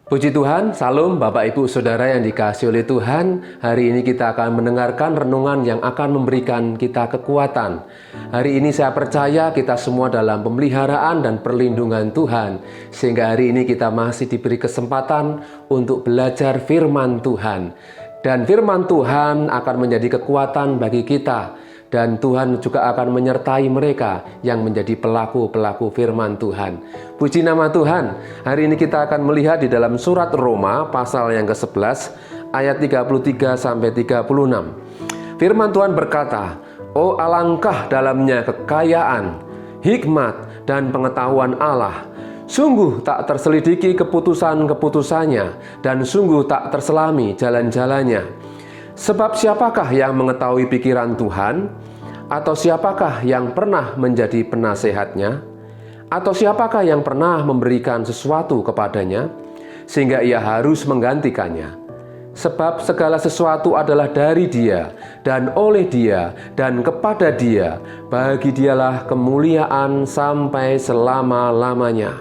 Puji Tuhan, salam Bapak Ibu Saudara yang dikasihi oleh Tuhan. Hari ini kita akan mendengarkan renungan yang akan memberikan kita kekuatan. Hari ini saya percaya kita semua dalam pemeliharaan dan perlindungan Tuhan. Sehingga hari ini kita masih diberi kesempatan untuk belajar firman Tuhan. Dan firman Tuhan akan menjadi kekuatan bagi kita. Dan Tuhan juga akan menyertai mereka yang menjadi pelaku-pelaku firman Tuhan. Puji nama Tuhan. Hari ini kita akan melihat di dalam surat Roma pasal yang ke-11 ayat 33-36. Firman Tuhan berkata, "Oh alangkah dalamnya kekayaan, hikmat dan pengetahuan Allah. Sungguh tak terselidiki keputusan-keputusannya dan sungguh tak terselami jalan-jalannya. Sebab siapakah yang mengetahui pikiran Tuhan? Atau siapakah yang pernah menjadi penasehatnya? Atau siapakah yang pernah memberikan sesuatu kepadanya, sehingga ia harus menggantikannya? Sebab segala sesuatu adalah dari Dia, dan oleh Dia, dan kepada Dia. Bagi Dialah kemuliaan sampai selama-lamanya."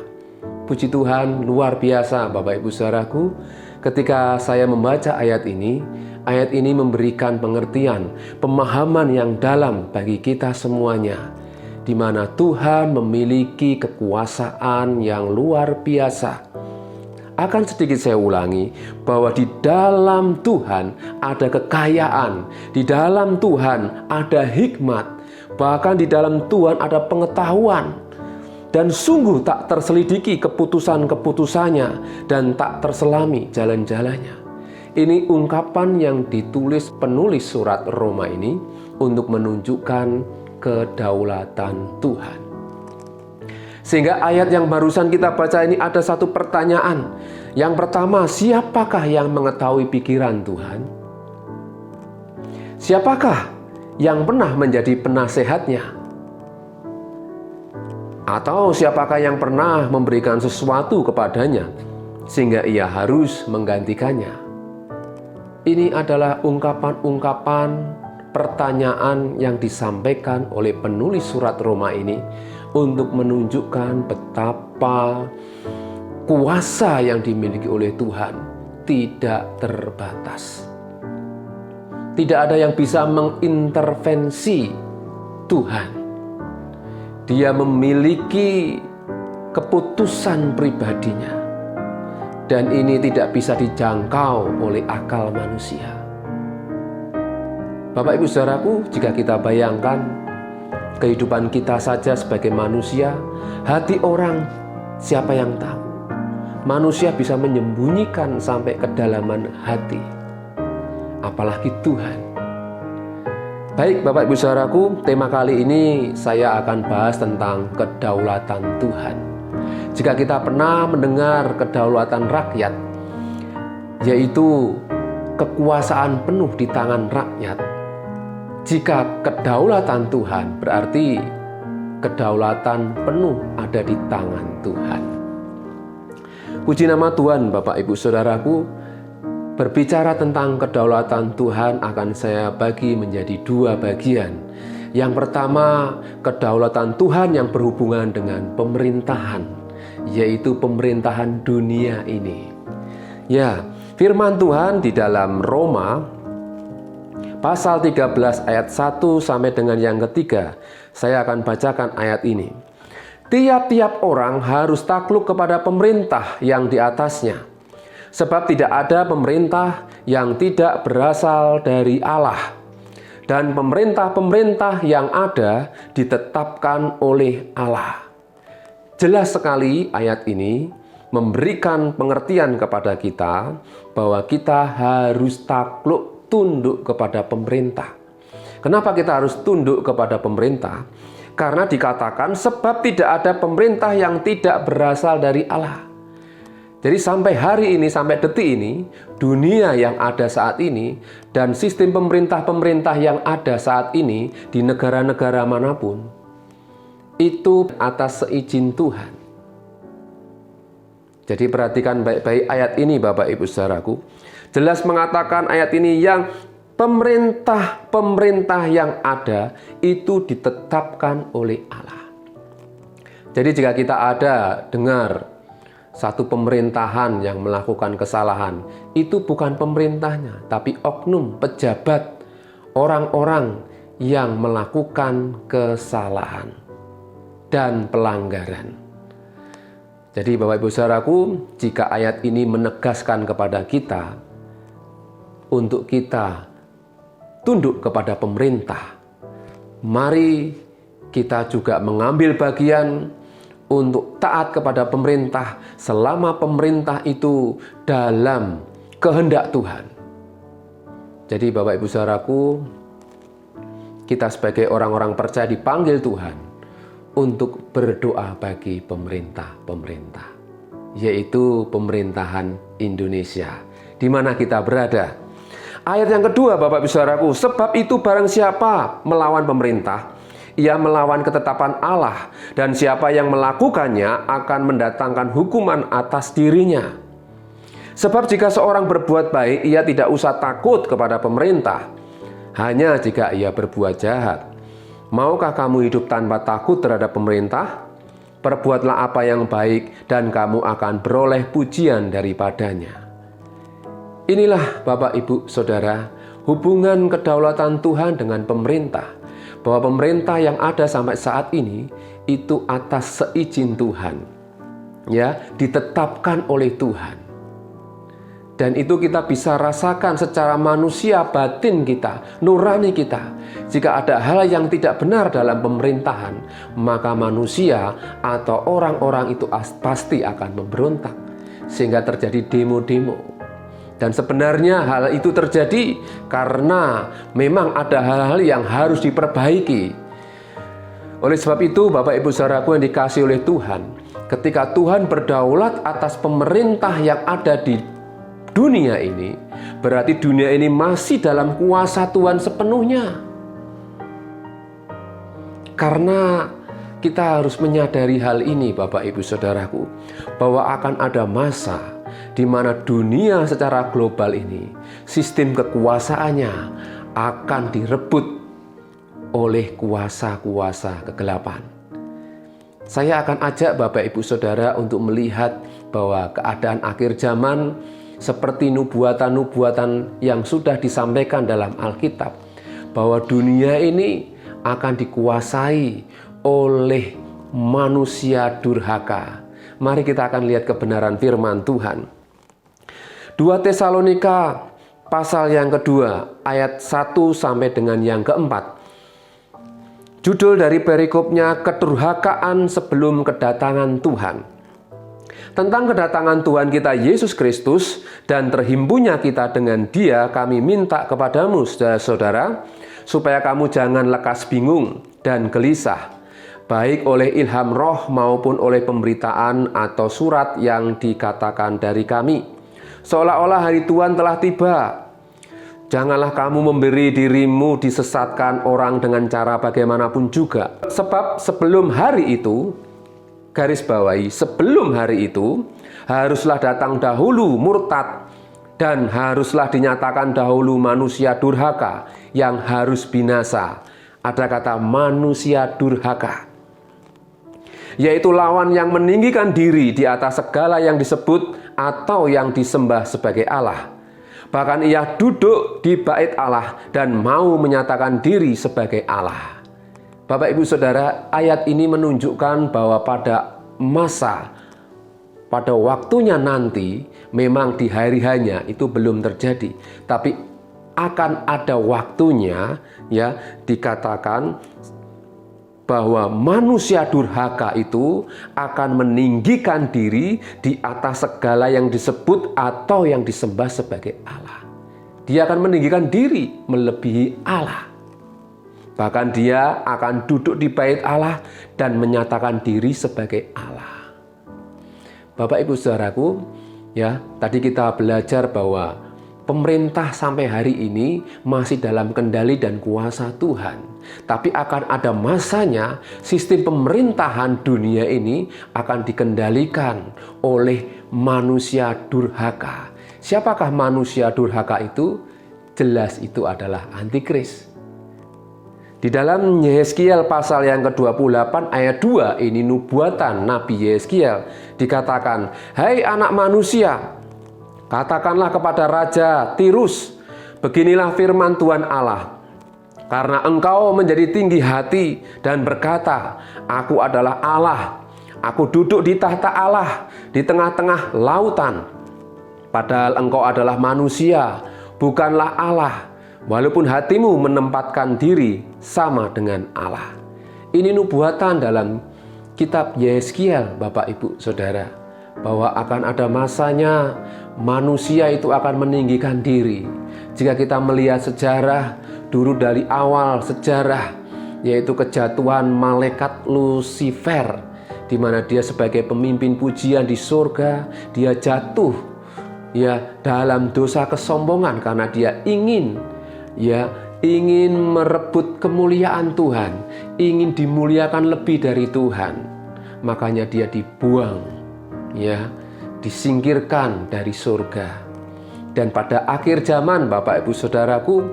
Puji Tuhan, luar biasa Bapak Ibu Saudaraku. Ketika saya membaca ayat ini memberikan pengertian, pemahaman yang dalam bagi kita semuanya, di mana Tuhan memiliki kekuasaan yang luar biasa. Akan sedikit saya ulangi, bahwa di dalam Tuhan ada kekayaan, di dalam Tuhan ada hikmat, bahkan di dalam Tuhan ada pengetahuan. Dan sungguh tak terselidiki keputusan-keputusannya dan tak terselami jalan-jalannya. Ini ungkapan yang ditulis penulis surat Roma ini untuk menunjukkan kedaulatan Tuhan. Sehingga ayat yang barusan kita baca ini ada satu pertanyaan. Yang pertama, siapakah yang mengetahui pikiran Tuhan? Siapakah yang pernah menjadi penasehatnya? Atau siapakah yang pernah memberikan sesuatu kepadanya sehingga ia harus menggantikannya? Ini adalah ungkapan-ungkapan pertanyaan yang disampaikan oleh penulis surat Roma ini untuk menunjukkan betapa kuasa yang dimiliki oleh Tuhan tidak terbatas. Tidak ada yang bisa mengintervensi Tuhan. Dia memiliki keputusan pribadinya, dan ini tidak bisa dijangkau oleh akal manusia. Bapak Ibu Saudaraku, jika kita bayangkan kehidupan kita saja sebagai manusia, hati orang siapa yang tahu? Manusia bisa menyembunyikan sampai kedalaman hati, apalagi Tuhan. Baik Bapak Ibu Saudaraku, tema kali ini saya akan bahas tentang kedaulatan Tuhan. Jika kita pernah mendengar kedaulatan rakyat, yaitu kekuasaan penuh di tangan rakyat. Jika kedaulatan Tuhan berarti kedaulatan penuh ada di tangan Tuhan. Puji nama Tuhan Bapak Ibu Saudaraku. Berbicara tentang kedaulatan Tuhan akan saya bagi menjadi dua bagian. Yang pertama, kedaulatan Tuhan yang berhubungan dengan pemerintahan, yaitu pemerintahan dunia ini. Ya, firman Tuhan di dalam Roma pasal 13 ayat 1 sampai dengan yang ketiga. Saya akan bacakan ayat ini. "Tiap-tiap orang harus takluk kepada pemerintah yang di atasnya. Sebab tidak ada pemerintah yang tidak berasal dari Allah. Dan pemerintah-pemerintah yang ada ditetapkan oleh Allah." Jelas sekali ayat ini memberikan pengertian kepada kita bahwa kita harus takluk tunduk kepada pemerintah. Kenapa kita harus tunduk kepada pemerintah? Karena dikatakan sebab tidak ada pemerintah yang tidak berasal dari Allah. Jadi sampai hari ini, sampai detik ini, dunia yang ada saat ini dan sistem pemerintah-pemerintah yang ada saat ini di negara-negara manapun, itu atas seizin Tuhan. Jadi perhatikan baik-baik ayat ini Bapak Ibu Saudaraku. Jelas mengatakan ayat ini yang pemerintah yang ada itu ditetapkan oleh Allah. Jadi jika kita ada dengar satu pemerintahan yang melakukan kesalahan, itu bukan pemerintahnya, tapi oknum, pejabat, orang-orang yang melakukan kesalahan dan pelanggaran. Jadi Bapak Ibu Saudaraku, jika ayat ini menegaskan kepada kita untuk kita tunduk kepada pemerintah, mari kita juga mengambil bagian untuk taat kepada pemerintah selama pemerintah itu dalam kehendak Tuhan. Jadi Bapak Ibu Saudaraku, kita sebagai orang-orang percaya dipanggil Tuhan untuk berdoa bagi pemerintah-pemerintah, yaitu pemerintahan Indonesia, di mana kita berada. Ayat yang kedua Bapak Ibu Saudaraku, sebab itu barang siapa melawan pemerintah, ia melawan ketetapan Allah, dan siapa yang melakukannya akan mendatangkan hukuman atas dirinya. Sebab jika seorang berbuat baik, ia tidak usah takut kepada pemerintah, hanya jika ia berbuat jahat. Maukah kamu hidup tanpa takut terhadap pemerintah? Perbuatlah apa yang baik, dan kamu akan beroleh pujian daripadanya. Inilah Bapak Ibu Saudara, hubungan kedaulatan Tuhan dengan pemerintah. Bahwa pemerintah yang ada sampai saat ini itu atas seizin Tuhan, ya, ditetapkan oleh Tuhan. Dan itu kita bisa rasakan secara manusia batin kita, nurani kita. Jika ada hal yang tidak benar dalam pemerintahan, maka manusia atau orang-orang itu pasti akan memberontak, sehingga terjadi demo-demo. Dan sebenarnya hal itu terjadi karena memang ada hal-hal yang harus diperbaiki. Oleh sebab itu, Bapak Ibu Saudaraku yang dikasihi oleh Tuhan, ketika Tuhan berdaulat atas pemerintah yang ada di dunia ini, berarti dunia ini masih dalam kuasa Tuhan sepenuhnya. Karena kita harus menyadari hal ini Bapak Ibu Saudaraku, bahwa akan ada masa di mana dunia secara global ini, sistem kekuasaannya akan direbut oleh kuasa-kuasa kegelapan. Saya akan ajak Bapak Ibu Saudara untuk melihat bahwa keadaan akhir zaman seperti nubuatan-nubuatan yang sudah disampaikan dalam Alkitab, bahwa dunia ini akan dikuasai oleh manusia durhaka. Mari kita akan lihat kebenaran firman Tuhan. 2 Tesalonika pasal yang kedua, ayat 1 sampai dengan yang keempat. Judul dari perikopnya, kedurhakaan sebelum kedatangan Tuhan. Tentang kedatangan Tuhan kita Yesus Kristus dan terhimpunnya kita dengan Dia, kami minta kepadamu saudara-saudara, supaya kamu jangan lekas bingung dan gelisah, baik oleh ilham roh maupun oleh pemberitaan atau surat yang dikatakan dari kami, seolah-olah hari Tuhan telah tiba. Janganlah kamu memberi dirimu disesatkan orang dengan cara bagaimanapun juga. Sebab sebelum hari itu, garis bawahi, sebelum hari itu, haruslah datang dahulu murtad, dan haruslah dinyatakan dahulu manusia durhaka yang harus binasa. Ada kata manusia durhaka, yaitu lawan yang meninggikan diri di atas segala yang disebut atau yang disembah sebagai Allah. Bahkan ia duduk di bait Allah dan mau menyatakan diri sebagai Allah. Bapak Ibu Saudara, ayat ini menunjukkan bahwa pada waktunya nanti, memang di hari-harinya itu belum terjadi, tapi akan ada waktunya, ya, dikatakan bahwa manusia durhaka itu akan meninggikan diri di atas segala yang disebut atau yang disembah sebagai Allah. Dia akan meninggikan diri melebihi Allah. Bahkan dia akan duduk di bait Allah dan menyatakan diri sebagai Allah. Bapak Ibu Saudaraku, ya, tadi kita belajar bahwa pemerintah sampai hari ini masih dalam kendali dan kuasa Tuhan. Tapi akan ada masanya sistem pemerintahan dunia ini akan dikendalikan oleh manusia durhaka. Siapakah manusia durhaka itu? Jelas itu adalah antikris. Di dalam Yehezkiel pasal yang ke-28 ayat 2, ini nubuatan Nabi Yehezkiel, dikatakan, "Hai anak manusia, katakanlah kepada Raja Tirus, beginilah firman Tuhan Allah. Karena engkau menjadi tinggi hati dan berkata, Aku adalah Allah, aku duduk di tahta Allah di tengah-tengah lautan. Padahal engkau adalah manusia, bukanlah Allah, walaupun hatimu menempatkan diri sama dengan Allah." Ini nubuatan dalam kitab Yehezkiel, Bapak Ibu Saudara, bahwa akan ada masanya manusia itu akan meninggikan diri. Jika kita melihat sejarah dulu dari awal sejarah, yaitu kejatuhan malaikat Lucifer, di mana dia sebagai pemimpin pujian di surga, dia jatuh dalam dosa kesombongan karena dia ingin merebut kemuliaan Tuhan, ingin dimuliakan lebih dari Tuhan. Makanya dia dibuang, disingkirkan dari surga. Dan pada akhir zaman, Bapak Ibu Saudaraku,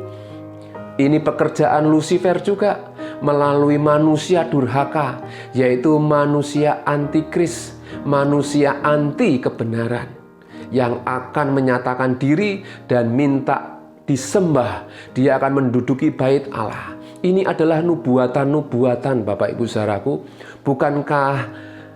ini pekerjaan Lucifer juga melalui manusia durhaka, yaitu manusia antikris, manusia anti kebenaran, yang akan menyatakan diri dan minta disembah. Dia akan menduduki bait Allah. Ini adalah nubuatan-nubuatan, Bapak Ibu Saudaraku. Bukankah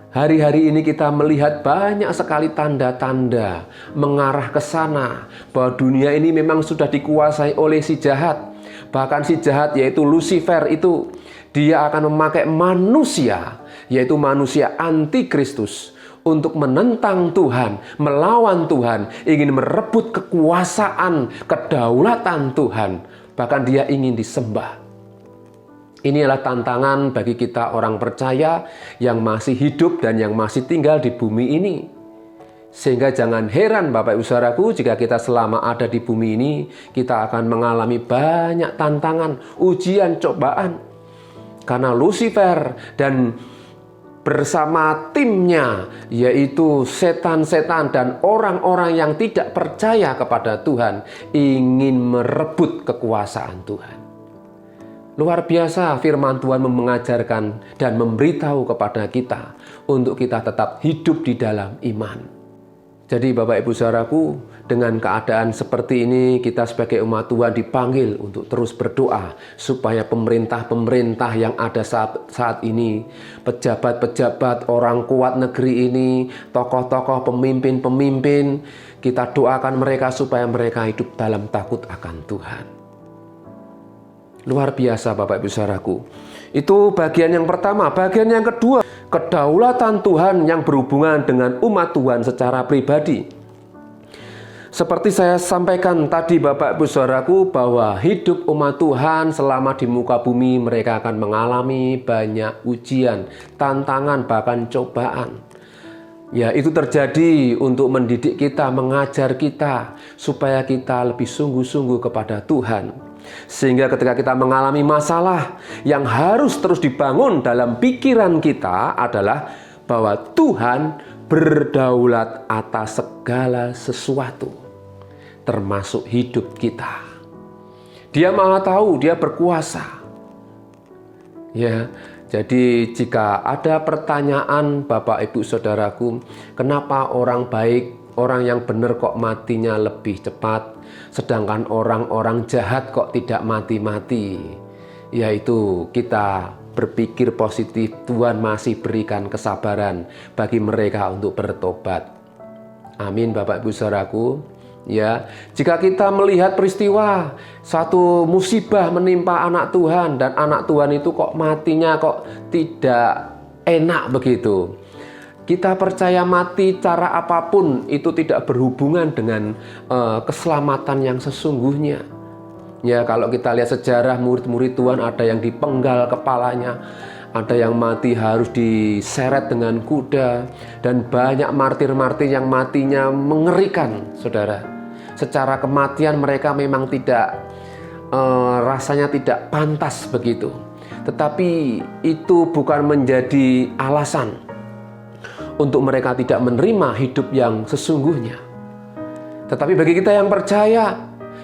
hari-hari ini kita melihat banyak sekali tanda-tanda mengarah ke sana, bahwa dunia ini memang sudah dikuasai oleh si jahat. Bahkan si jahat, yaitu Lucifer itu, dia akan memakai manusia, yaitu manusia antikristus, untuk menentang Tuhan, melawan Tuhan, ingin merebut kekuasaan, kedaulatan Tuhan. Bahkan dia ingin disembah. Inilah tantangan bagi kita orang percaya yang masih hidup dan yang masih tinggal di bumi ini. Sehingga jangan heran Bapak Ibu Saudaraku, jika kita selama ada di bumi ini, kita akan mengalami banyak tantangan, ujian, cobaan. Karena Lucifer dan bersama timnya, yaitu setan-setan dan orang-orang yang tidak percaya kepada Tuhan, ingin merebut kekuasaan Tuhan. Luar biasa firman Tuhan mengajarkan dan memberitahu kepada kita untuk kita tetap hidup di dalam iman. Jadi Bapak Ibu Saudaraku, dengan keadaan seperti ini, kita sebagai umat Tuhan dipanggil untuk terus berdoa supaya pemerintah-pemerintah yang ada saat ini, pejabat-pejabat, orang kuat negeri ini, tokoh-tokoh, pemimpin-pemimpin, kita doakan mereka supaya mereka hidup dalam takut akan Tuhan. Luar biasa Bapak Ibu Saudaraku. Itu bagian yang pertama. Bagian yang kedua, kedaulatan Tuhan yang berhubungan dengan umat Tuhan secara pribadi. Seperti saya sampaikan tadi Bapak Ibu Saudaraku, bahwa hidup umat Tuhan selama di muka bumi, mereka akan mengalami banyak ujian, tantangan, bahkan cobaan. Ya, itu terjadi untuk mendidik kita, mengajar kita, supaya kita lebih sungguh-sungguh kepada Tuhan. Sehingga ketika kita mengalami masalah, yang harus terus dibangun dalam pikiran kita adalah bahwa Tuhan berdaulat atas segala sesuatu, termasuk hidup kita. Dia Maha Tahu, Dia berkuasa. Ya, jadi jika ada pertanyaan Bapak Ibu Saudaraku, kenapa orang baik, orang yang benar kok matinya lebih cepat, sedangkan orang-orang jahat kok tidak mati-mati? Yaitu kita berpikir positif, Tuhan masih berikan kesabaran bagi mereka untuk bertobat. Amin Bapak Ibu Saudaraku. Ya, jika kita melihat peristiwa satu musibah menimpa anak Tuhan, dan anak Tuhan itu kok matinya kok tidak enak begitu, kita percaya mati cara apapun itu tidak berhubungan dengan keselamatan yang sesungguhnya. Ya, kalau kita lihat sejarah murid-murid Tuhan, ada yang dipenggal kepalanya, ada yang mati harus diseret dengan kuda, dan banyak martir-martir yang matinya mengerikan, saudara. Secara kematian mereka memang tidak, rasanya tidak pantas begitu. Tetapi itu bukan menjadi alasan untuk mereka tidak menerima hidup yang sesungguhnya. Tetapi bagi kita yang percaya,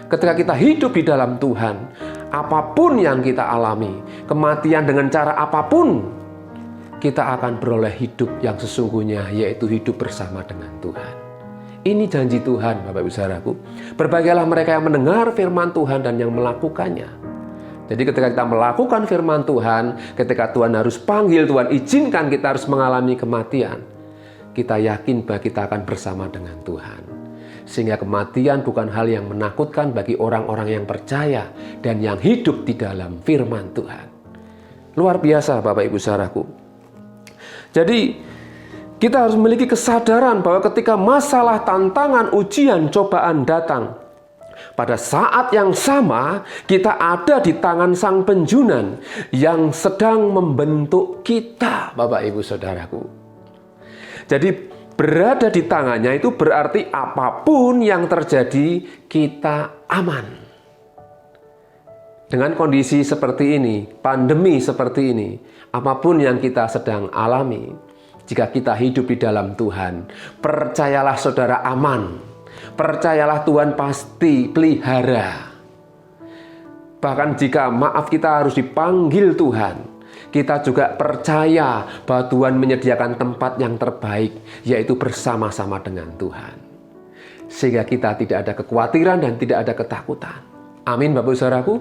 ketika kita hidup di dalam Tuhan, apapun yang kita alami, kematian dengan cara apapun, kita akan beroleh hidup yang sesungguhnya, yaitu hidup bersama dengan Tuhan. Ini janji Tuhan, Bapak Ibu Saudaraku. Berbahagialah mereka yang mendengar firman Tuhan dan yang melakukannya. Jadi ketika kita melakukan firman Tuhan, ketika Tuhan harus panggil, Tuhan izinkan kita harus mengalami kematian, kita yakin bahwa kita akan bersama dengan Tuhan. Sehingga kematian bukan hal yang menakutkan bagi orang-orang yang percaya dan yang hidup di dalam firman Tuhan. Luar biasa, Bapak Ibu Saudaraku. Jadi kita harus memiliki kesadaran bahwa ketika masalah, tantangan, ujian, cobaan datang, pada saat yang sama kita ada di tangan Sang Penjunan yang sedang membentuk kita, Bapak Ibu Saudaraku. Jadi berada di tangannya itu berarti apapun yang terjadi kita aman. Dengan kondisi seperti ini, pandemi seperti ini, apapun yang kita sedang alami, jika kita hidup di dalam Tuhan, percayalah saudara aman. Percayalah Tuhan pasti pelihara. Bahkan jika maaf kita harus dipanggil Tuhan, kita juga percaya bahwa Tuhan menyediakan tempat yang terbaik, yaitu bersama-sama dengan Tuhan. Sehingga kita tidak ada kekhawatiran dan tidak ada ketakutan. Amin, Bapak Ibu Saudaraku.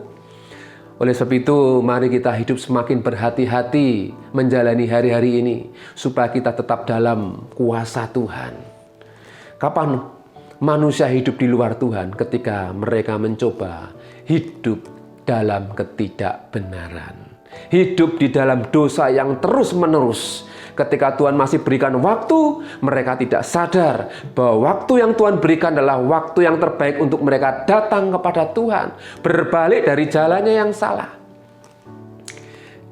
Oleh sebab itu, mari kita hidup semakin berhati-hati menjalani hari-hari ini, supaya kita tetap dalam kuasa Tuhan. Kapan manusia hidup di luar Tuhan? Ketika mereka mencoba hidup dalam ketidakbenaran, hidup di dalam dosa yang terus-menerus. Ketika Tuhan masih berikan waktu, mereka tidak sadar bahwa waktu yang Tuhan berikan adalah waktu yang terbaik untuk mereka datang kepada Tuhan, berbalik dari jalannya yang salah.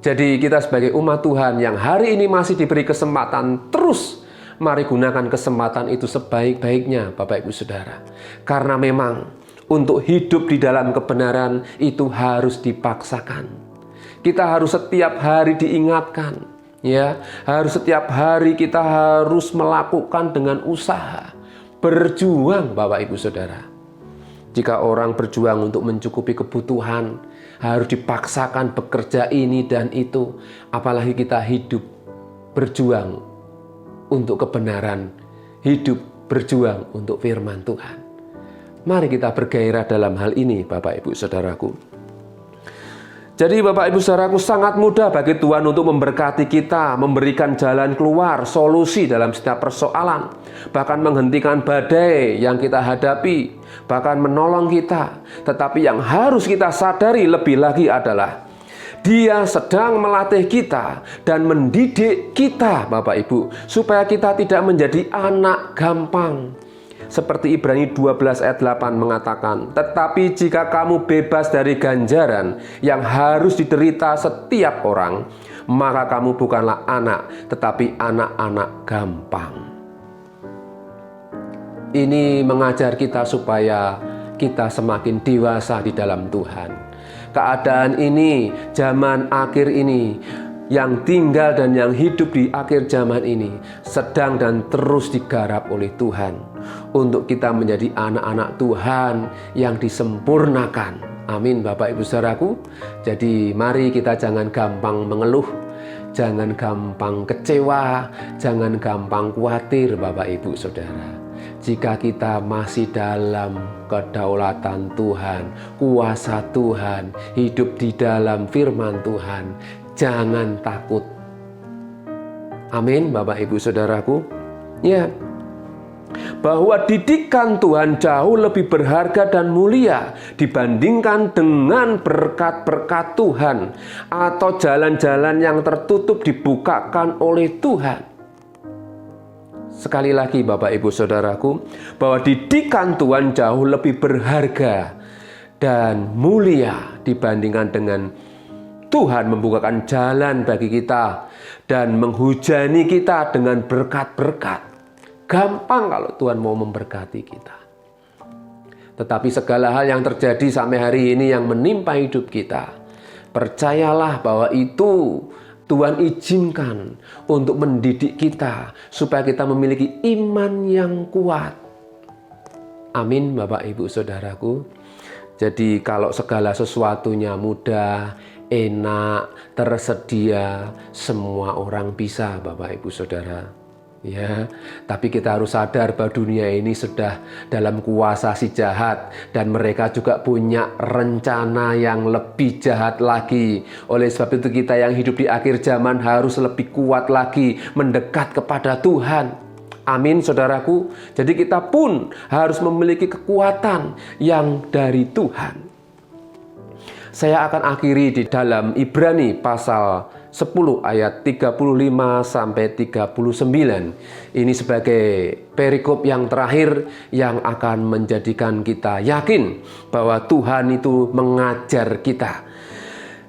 Jadi kita sebagai umat Tuhan yang hari ini masih diberi kesempatan, terus mari gunakan kesempatan itu sebaik-baiknya, Bapak Ibu Saudara. Karena memang untuk hidup di dalam kebenaran itu harus dipaksakan. Kita harus setiap hari diingatkan. Ya, harus setiap hari kita harus melakukan dengan usaha, berjuang, Bapak Ibu Saudara. Jika orang berjuang untuk mencukupi kebutuhan, harus dipaksakan bekerja ini dan itu, apalagi kita hidup berjuang untuk kebenaran, hidup berjuang untuk firman Tuhan. Mari kita bergairah dalam hal ini, Bapak Ibu Saudaraku. Jadi Bapak Ibu Saudaraku, sangat mudah bagi Tuhan untuk memberkati kita, memberikan jalan keluar, solusi dalam setiap persoalan, bahkan menghentikan badai yang kita hadapi, bahkan menolong kita. Tetapi yang harus kita sadari lebih lagi adalah Dia sedang melatih kita dan mendidik kita, Bapak Ibu, supaya kita tidak menjadi anak gampang. Seperti Ibrani 12 ayat 8 mengatakan, tetapi jika kamu bebas dari ganjaran yang harus diderita setiap orang, maka kamu bukanlah anak, tetapi anak-anak gampang. Ini mengajar kita supaya kita semakin dewasa di dalam Tuhan. Keadaan ini, zaman akhir ini, yang tinggal dan yang hidup di akhir zaman ini sedang dan terus digarap oleh Tuhan untuk kita menjadi anak-anak Tuhan yang disempurnakan. Amin, Bapak Ibu Saudaraku. Jadi mari kita jangan gampang mengeluh, jangan gampang kecewa, jangan gampang khawatir, Bapak Ibu Saudara. Jika kita masih dalam kedaulatan Tuhan, kuasa Tuhan, hidup di dalam firman Tuhan, jangan takut. Amin, Bapak Ibu Saudaraku. Ya, bahwa didikan Tuhan jauh lebih berharga dan mulia dibandingkan dengan berkat-berkat Tuhan atau jalan-jalan yang tertutup dibukakan oleh Tuhan. Sekali lagi Bapak Ibu Saudaraku, bahwa didikan Tuhan jauh lebih berharga dan mulia dibandingkan dengan Tuhan membukakan jalan bagi kita dan menghujani kita dengan berkat-berkat. Gampang kalau Tuhan mau memberkati kita. Tetapi segala hal yang terjadi sampai hari ini yang menimpa hidup kita, percayalah bahwa itu Tuhan izinkan untuk mendidik kita supaya kita memiliki iman yang kuat. Amin, Bapak Ibu Saudaraku. Jadi kalau segala sesuatunya mudah, enak, tersedia, semua orang bisa, Bapak Ibu Saudara. Ya, tapi kita harus sadar bahwa dunia ini sudah dalam kuasa si jahat, dan mereka juga punya rencana yang lebih jahat lagi. Oleh sebab itu kita yang hidup di akhir zaman harus lebih kuat lagi mendekat kepada Tuhan. Amin, saudaraku. Jadi kita pun harus memiliki kekuatan yang dari Tuhan. Saya akan akhiri di dalam Ibrani pasal 10 ayat 35 sampai 39. Ini sebagai perikop yang terakhir yang akan menjadikan kita yakin bahwa Tuhan itu mengajar kita.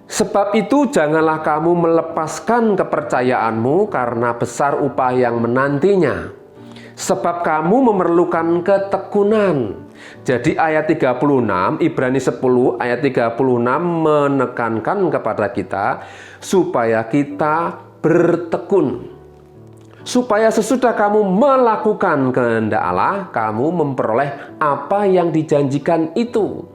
Sebab itu janganlah kamu melepaskan kepercayaanmu karena besar upah yang menantinya. Sebab kamu memerlukan ketekunan. Jadi ayat 36, Ibrani 10 ayat 36 menekankan kepada kita supaya kita bertekun. Supaya sesudah kamu melakukan kehendak Allah, kamu memperoleh apa yang dijanjikan itu.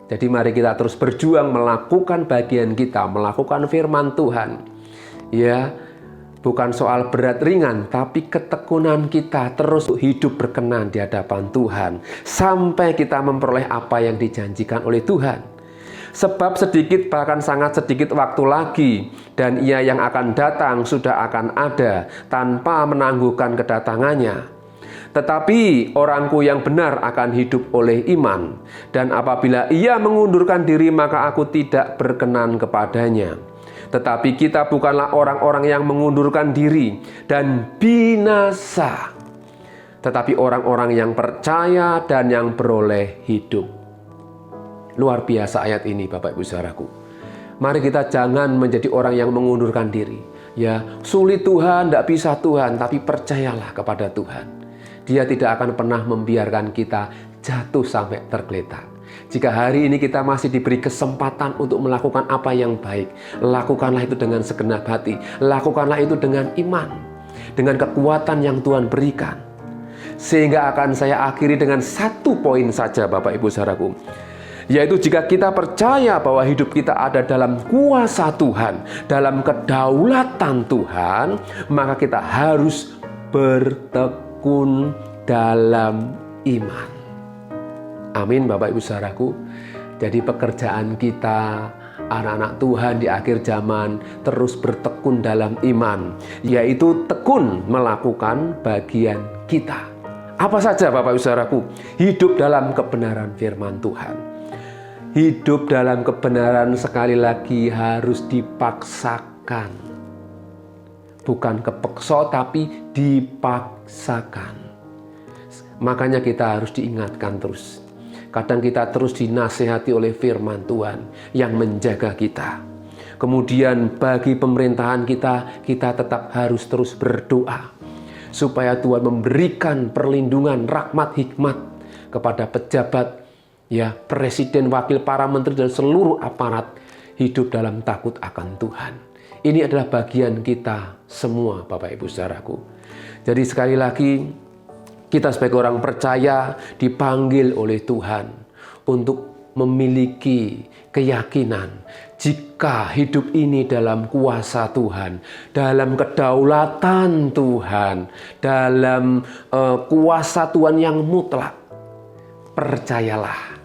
Jadi mari kita terus berjuang melakukan bagian kita, melakukan firman Tuhan. Ya, bukan soal berat ringan, tapi ketekunan kita terus hidup berkenan di hadapan Tuhan sampai kita memperoleh apa yang dijanjikan oleh Tuhan. Sebab sedikit, bahkan sangat sedikit waktu lagi, dan Ia yang akan datang sudah akan ada tanpa menangguhkan kedatangannya. Tetapi orangku yang benar akan hidup oleh iman, dan apabila ia mengundurkan diri maka aku tidak berkenan kepadanya. Tetapi kita bukanlah orang-orang yang mengundurkan diri dan binasa, tetapi orang-orang yang percaya dan yang beroleh hidup. Luar biasa ayat ini, Bapak Ibu Saudaraku. Mari kita jangan menjadi orang yang mengundurkan diri. Ya, sulit Tuhan, tidak bisa Tuhan, tapi percayalah kepada Tuhan. Dia tidak akan pernah membiarkan kita jatuh sampai tergeletak. Jika hari ini kita masih diberi kesempatan untuk melakukan apa yang baik, lakukanlah itu dengan segenap hati. Lakukanlah itu dengan iman, dengan kekuatan yang Tuhan berikan. Sehingga akan saya akhiri dengan satu poin saja, Bapak Ibu Saudaraku. Yaitu jika kita percaya bahwa hidup kita ada dalam kuasa Tuhan, dalam kedaulatan Tuhan, maka kita harus bertekun dalam iman. Amin, Bapak Ibu Saudaraku. Jadi pekerjaan kita, anak-anak Tuhan di akhir zaman, terus bertekun dalam iman, yaitu tekun melakukan bagian kita. Apa saja, Bapak Ibu Saudaraku? Hidup dalam kebenaran firman Tuhan. Hidup dalam kebenaran sekali lagi harus dipaksakan. Bukan kepeksa, tapi dipaksakan. Makanya kita harus diingatkan terus. Kadang kita terus dinasihati oleh firman Tuhan yang menjaga kita. Kemudian bagi pemerintahan kita tetap harus terus berdoa. Supaya Tuhan memberikan perlindungan, rahmat, hikmat kepada pejabat, ya, presiden, wakil, para menteri, dan seluruh aparat hidup dalam takut akan Tuhan. Ini adalah bagian kita semua, Bapak Ibu Saudaraku. Jadi sekali lagi, kita sebagai orang percaya dipanggil oleh Tuhan untuk memiliki keyakinan jika hidup ini dalam kuasa Tuhan, dalam kedaulatan Tuhan, dalam kuasa Tuhan yang mutlak. Percayalah,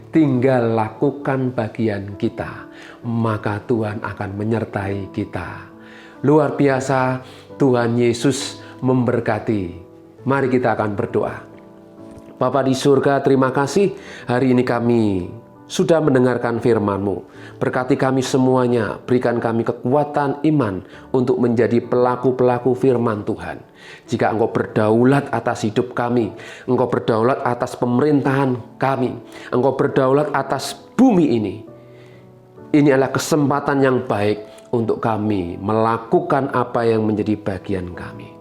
tinggal lakukan bagian kita, maka Tuhan akan menyertai kita. Luar biasa, Tuhan Yesus memberkati. Mari kita akan berdoa. Bapa di surga, terima kasih hari ini kami sudah mendengarkan firman-Mu. Berkati kami semuanya, berikan kami kekuatan iman untuk menjadi pelaku-pelaku firman Tuhan. Jika Engkau berdaulat atas hidup kami, Engkau berdaulat atas pemerintahan kami, Engkau berdaulat atas bumi ini. Ini adalah kesempatan yang baik untuk kami melakukan apa yang menjadi bagian kami.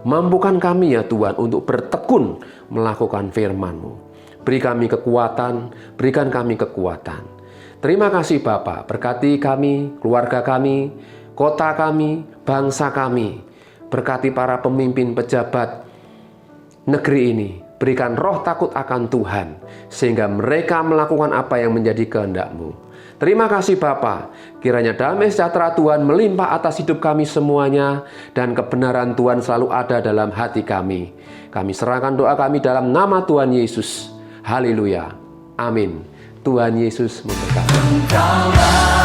Mampukan kami ya Tuhan untuk bertekun melakukan firman-Mu. Beri kami kekuatan, berikan kami kekuatan. Terima kasih Bapa, berkati kami, keluarga kami, kota kami, bangsa kami. Berkati para pemimpin pejabat negeri ini. Berikan roh takut akan Tuhan, sehingga mereka melakukan apa yang menjadi kehendak-Mu. Terima kasih Bapa. Kiranya damai sejahtera Tuhan melimpah atas hidup kami semuanya, dan kebenaran Tuhan selalu ada dalam hati kami. Kami serahkan doa kami dalam nama Tuhan Yesus. Haleluya. Amin. Tuhan Yesus memberkati.